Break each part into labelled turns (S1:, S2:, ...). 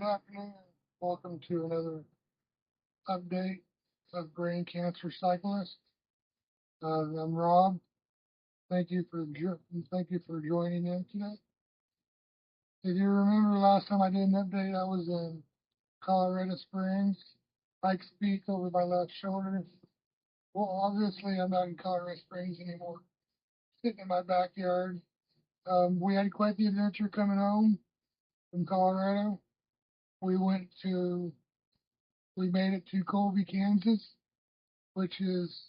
S1: Good afternoon. Welcome to another update of Brain Cancer Cyclist. I'm Rob. Thank you for joining in today. If you remember last time I did an update, I was in Colorado Springs, Pikes Peak over my left shoulder. Well, obviously I'm not in Colorado Springs anymore. Sitting in my backyard. We had quite the adventure coming home from Colorado. We went to we made it to Colby, Kansas, which is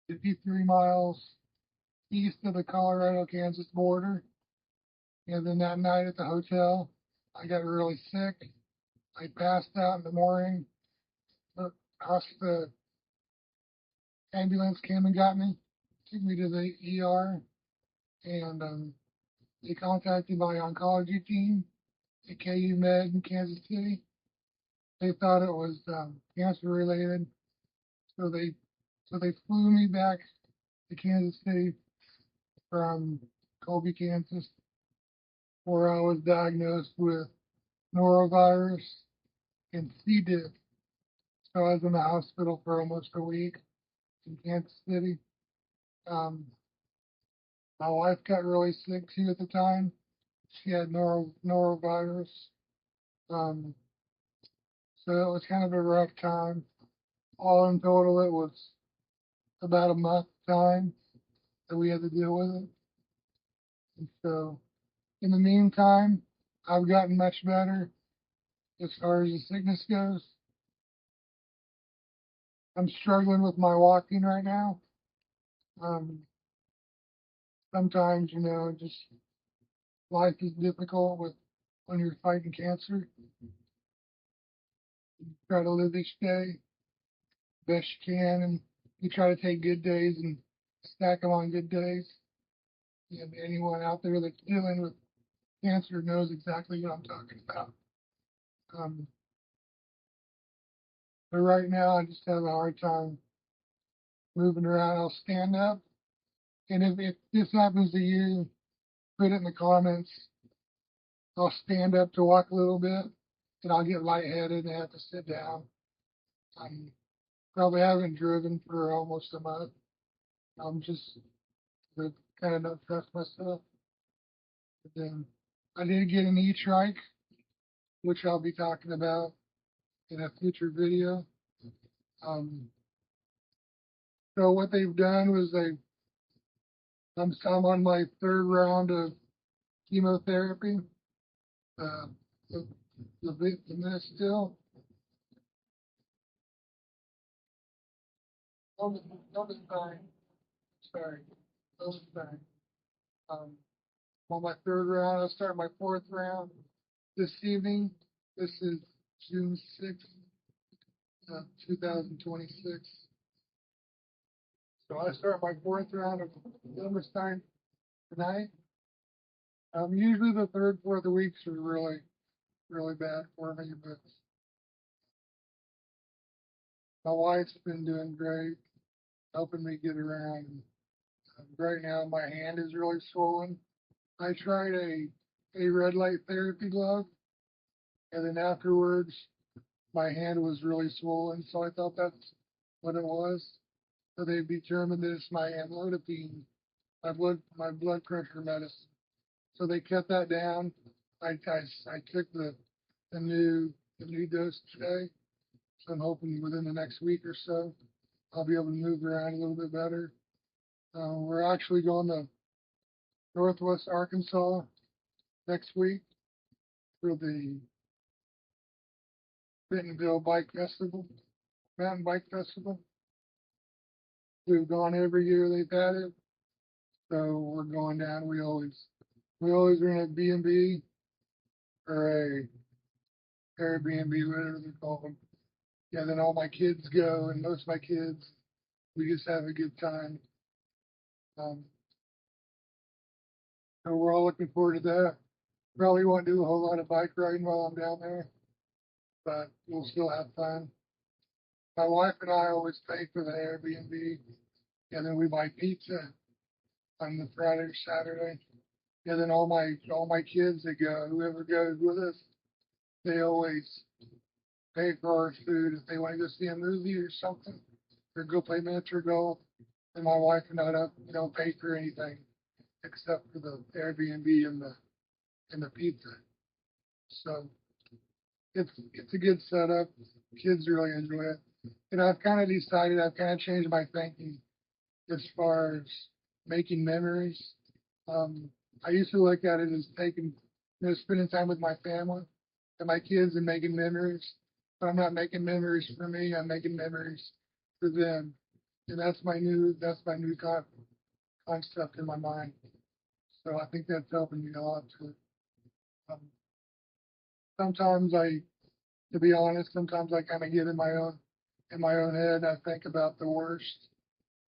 S1: 53 miles east of the Colorado-Kansas border. And then that night at the hotel, I got really sick. I passed out in the morning. The ambulance came and got me, took me to the ER, and they contacted my oncology team at KU Med in Kansas City. They thought it was cancer related, so they flew me back to Kansas City from Colby, Kansas, where I was diagnosed with norovirus and C. diff. So I was in the hospital for almost a week in Kansas City. Um, my wife got really sick too at the time. She had norovirus. Um, so it was kind of a rough time. All in total, it was about a month time that we had to deal with it. And so in the meantime, I've gotten much better as far as the sickness goes. I'm struggling with my walking right now. Um, Sometimes, just life is difficult with when you're fighting cancer. You try to live each day best you can, and you try to take good days and stack them on good days. And anyone out there that's dealing with cancer knows exactly what I'm talking about. Um, but right now, I just have a hard time moving around. I'll stand up, and if this happens to you, put it in the comments. I'll stand up to walk a little bit, and I'll get lightheaded and have to sit down. I probably haven't driven for almost a month. I'm just kind of not trust myself. But then I did get an e-trike, which I'll be talking about in a future video. Um, so what they've done was I'm on my third round of chemotherapy. Uh, the, the minute still. That was fine. Sorry. That was fine. Um, I'm on my third round. I'll start my fourth round this evening. This is June 6th, 2026. So I start my fourth round of Wilmerstein tonight. Usually the third, fourth weeks are really, really bad for me, but my wife's been doing great, helping me get around. Right now, my hand is really swollen. I tried a red light therapy glove, and then afterwards, my hand was really swollen, so I thought that's what it was. So they determined that it's my amlodipine, my blood pressure medicine. So they cut that down. I took the new dose today. So I'm hoping within the next week or so, I'll be able to move around a little bit better. We're actually going to Northwest Arkansas next week for the Bentonville Bike Festival, Mountain Bike Festival. We've gone every year they've had it, so we're going down. We always are in a B&B or a Airbnb, whatever they call them. Yeah, then all my kids go, and most of my kids, we just have a good time. Um, so we're all looking forward to that. Probably won't do a whole lot of bike riding while I'm down there, but we'll still have fun. My wife and I always pay for the Airbnb, and then we buy pizza on the Friday or Saturday. And then all my kids that go, whoever goes with us, they always pay for our food if they want to go see a movie or something, or go play miniature golf. And my wife and I don't pay for anything except for the Airbnb and the pizza. So it's a good setup. Kids really enjoy it. And I've kind of decided, I've kind of changed my thinking as far as making memories. Um, I used to look at it as spending time with my family and my kids and making memories. But I'm not making memories for me. I'm making memories for them. And that's my new concept in my mind. So I think that's helping me a lot too. Um, sometimes to be honest, sometimes I kind of get in my own head. And I think about the worst,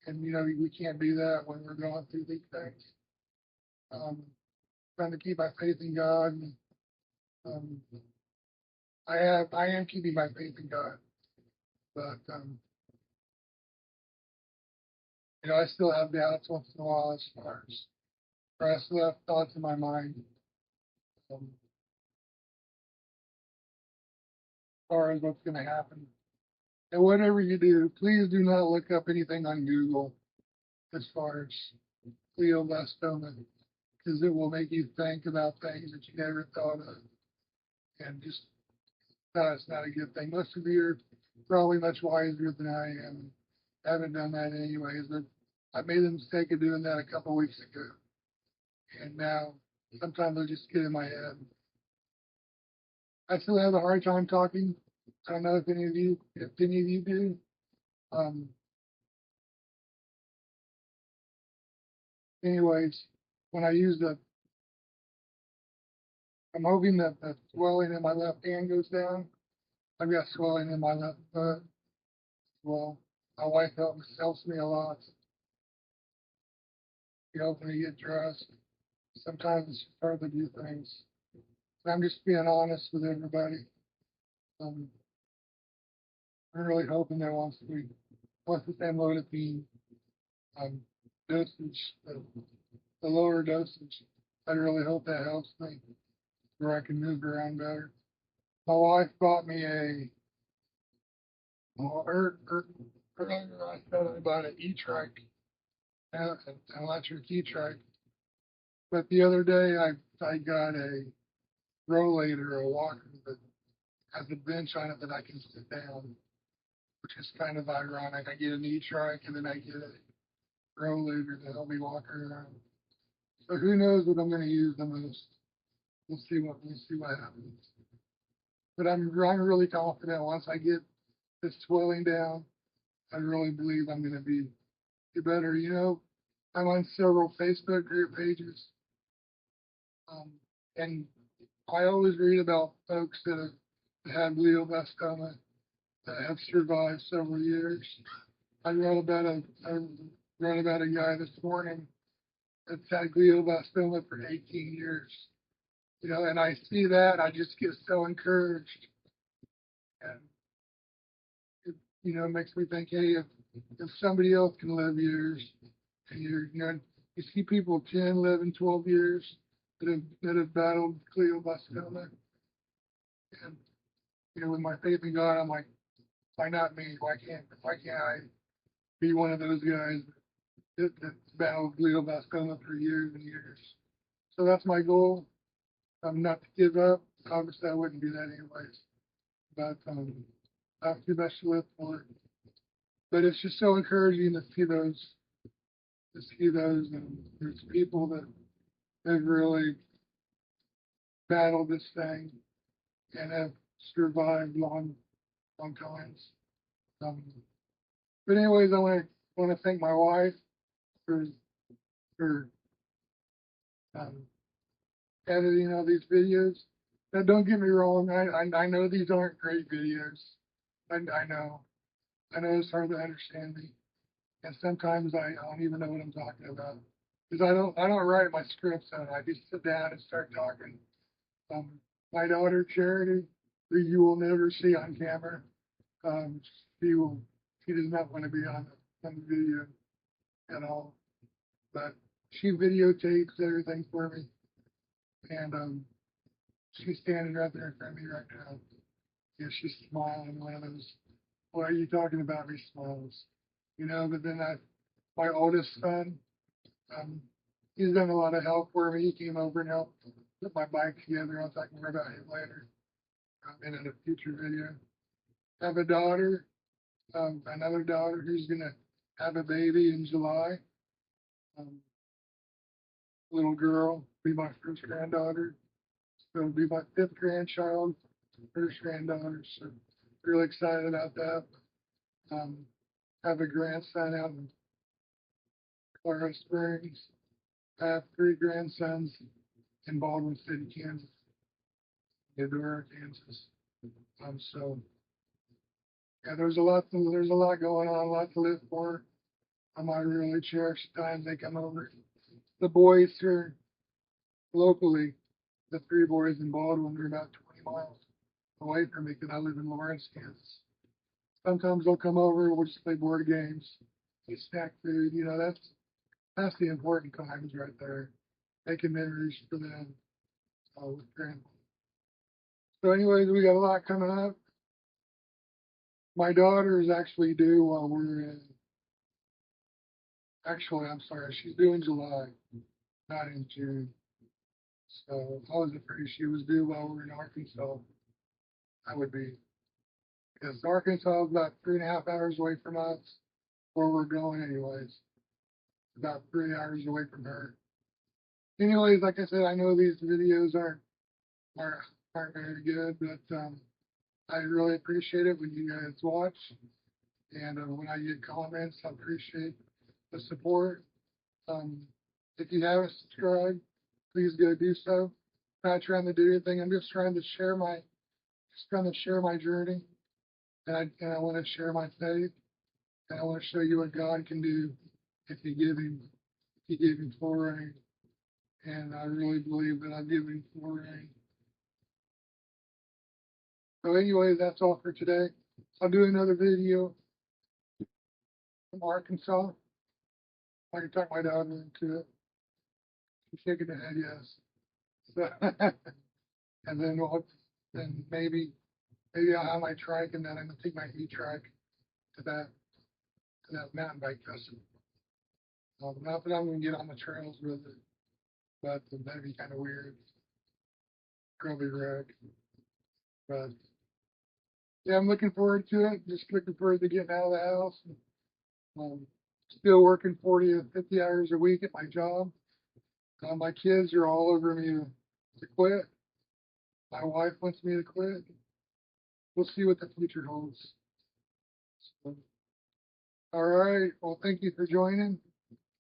S1: and we can't do that when we're going through these things. Um, trying to keep my faith in God. And, um, I am keeping my faith in God, but I still have doubts once in a while or I still have thoughts in my mind as far as what's going to happen. And whatever you do, please do not look up anything on Google as far as glioblastoma, because it will make you think about things that you never thought of, and just no, it's not a good thing. Most of you are probably much wiser than I am. I haven't done that anyways, but I made the mistake of doing that a couple weeks ago, and now sometimes I just get in my head. I still have a hard time talking. I don't know if any of you do. Um, anyways, when I use I'm hoping that the swelling in my left hand goes down. I've got swelling in my left foot. Well, my wife helps me a lot. She helps me get dressed. Sometimes it's hard to do things. I'm just being honest with everybody. Um, I'm really hoping that once this amlodipine dosage, the lower dosage, I really hope that helps me where I can move around better. My wife bought me earlier I said I bought an e-trike, an electric e-trike. But the other day I got a rollator, a walker that has a bench on it that I can sit down, which is kind of ironic. I get an e-trike and then I get a rollator to help me walk around. So who knows what I'm going to use the most? We'll see what happens. But I'm really confident once I get this swelling down, I really believe I'm going to be better. I'm on several Facebook group pages, um, and I always read about folks that have had glioblastoma that have survived several years. I read about a guy this morning that's had glioblastoma for 18 years. And I see that, I just get so encouraged, and it makes me think, hey, if somebody else can live years, and you see people 10, 11, 12 years that have battled glioblastoma, and with my faith in God, I'm like, why not me? Why can't I be one of those guys that battled glioblastoma for years and years? So that's my goal. Not to give up. Obviously, I wouldn't do that anyways. But I have to do best to live for it. But it's just so encouraging to see those, and there's people that have really battled this thing and have survived long times. Um, but anyways, I want to thank my wife for um, editing all these videos. Now, don't get me wrong. I know these aren't great videos. I know. I know it's hard to understand me, and sometimes I don't even know what I'm talking about because I don't write my scripts out. I just sit down and start talking. Um, my daughter Charity, who you will never see on camera, um, she will. She does not want to be on the video at all, but she videotapes everything for me, and She's standing right there in front of me right now. Yeah, she's smiling, one of those, what are you talking about, me smiles. You know, but then my oldest son, um, he's done a lot of help for me. He came over and helped put my bike together. I'll talk more about him later, in a future video. I have a daughter, another daughter who's gonna have a baby in July. Um, Little girl, be my first granddaughter. So it'll be my fifth grandchild, first granddaughter. So really excited about that. Um, have a grandson out in Colorado Springs. I have three grandsons in Baldwin City, Kansas, Eudora, Kansas. So yeah, there's a lot going on, a lot to live for. I really cherish the time they come over. The boys here locally, the three boys in Baldwin, are about 20 miles away from me because I live in Lawrence, Kansas. Sometimes they'll come over, we'll just play board games, eat snack food. You know, that's the important times right there. Making memories for them with grandma. So anyways, we got a lot coming up. My daughter is actually due while we're in, actually, I'm sorry, she's due in July, not in June. So I was afraid she was due while we were in Arkansas. I would be, because Arkansas is about 3.5 hours away from us, where we're going anyways. About 3 hours away from her. Anyways, like I said, I know these videos aren't, aren't very good, but I really appreciate it when you guys watch. And when I get comments, I appreciate the support. Um, if you haven't subscribed, please go do so. I'm not trying to do anything. I'm just trying to share my journey, and I want to share my faith, and I want to show you what God can do if you give Him full reign. And I really believe that I'm giving full reign. So, anyway, that's all for today. I'll do another video from Arkansas. I can talk my daughter into it. She's shaking her head yes. So, and then maybe I'll have my trike, and then I'm gonna take my e-trike to that mountain bike festival. Not that I'm gonna get on the trails with it, but that'd be kind of weird. Probably wreck. But yeah, I'm looking forward to it. Just looking forward to getting out of the house. Um, Still working 40 to 50 hours a week at my job. My kids are all over me to quit. My wife wants me to quit. We'll see what the future holds. So, all right. Well, thank you for joining,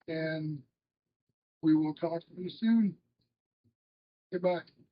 S1: and we will talk to you soon. Goodbye.